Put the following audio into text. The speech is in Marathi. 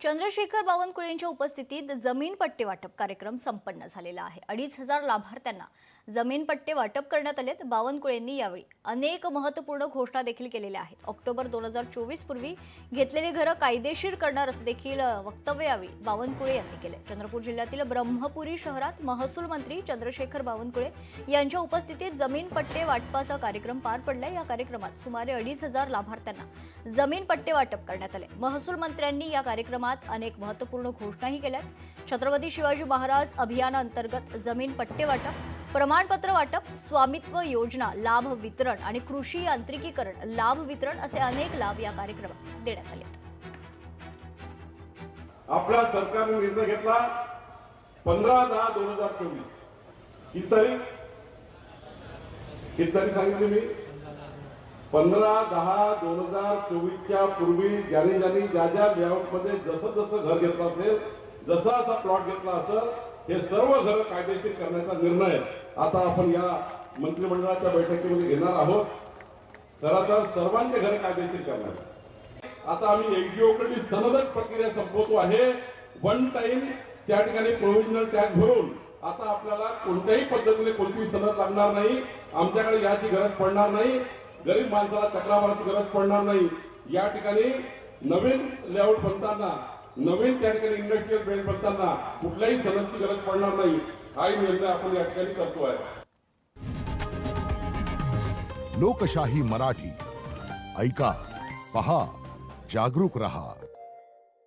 चंद्रशेखर बावनकुळेंच्या उपस्थितीत जमीन पट्टे वाटप कार्यक्रम संपन्न झालेला आहे। 2,500 लाभार्थ्यांना जमीन पट्टे वाटप करण्यात आलेत। बावनकुळेंनी यावेळी अनेक महत्त्वपूर्ण घोषणा देखील केलेल्या आहेत। ऑक्टोबर 2024 पूर्वी घेतलेली घरं कायदेशीर करणार असे देखील वक्तव्य यावेळी बावनकुळे यांनी केले। चंद्रपूर जिल्ह्यातील ब्रह्मपुरी शहरात महसूल मंत्री चंद्रशेखर बावनकुळे यांच्या उपस्थितीत जमीन पट्टे वाटपाचा कार्यक्रम पार पडला। या कार्यक्रमात सुमारे 2,500 लाभार्थ्यांना जमीन पट्टे वाटप करण्यात आले। महसूल मंत्र्यांनी या कार्यक्रमात अनेक महत्त्वपूर्ण घोषणाही केल्यात। छत्रपती शिवाजी महाराज अभियानांतर्गत जमीन पट्टे वाटप, प्रमाणपत्र वाटप, स्वामित्व योजना लाभ वितरण आणि कृषी यांत्रिकीकरण लाभ वितरण असे अनेक लाभ या कार्यक्रमात देण्यात आले। आपल्या सरकारने निर्णय घेतला 15/10/2024 ही तारीख सांगितली मी 15/10/2024 च्या पूर्वी ज्याने ज्या लेआउट मध्ये जसं घर घेतलं असेल, जसा प्लॉट घेतला असेल, हे सर्व घर कायदेशीर करण्याचा निर्णय आता आपण या मंत्रिमंडळाच्या बैठकीमध्ये घेणार आहोत। खरं तर सर्वांचे घर कायदेशीर करणार। आता आम्ही एनजीओ कडे सनदक प्रक्रिया संपवतो आहे। वन टाइम त्या ठिकाणी प्रोव्हिजनल टॅक्स भरून आता आपल्याला कोणत्याही पद्धतीने कोणतीही सनद लागणार नाही। आमच्याकडे याची गरज पडणार नाही। गरीब माणसाला चक्रावाराची गरज पडणार नाही। या ठिकाणी नवीन लेआउट बनताना, नवीन त्या ठिकाणी इंडस्ट्रियल बेल्ट बनताना कुठल्याही सनदची गरज पडणार नाही। हाही निर्णय आपण या ठिकाणी करतो आहे। लोकशाही मराठी ऐका, पहा, जागरूक रहा।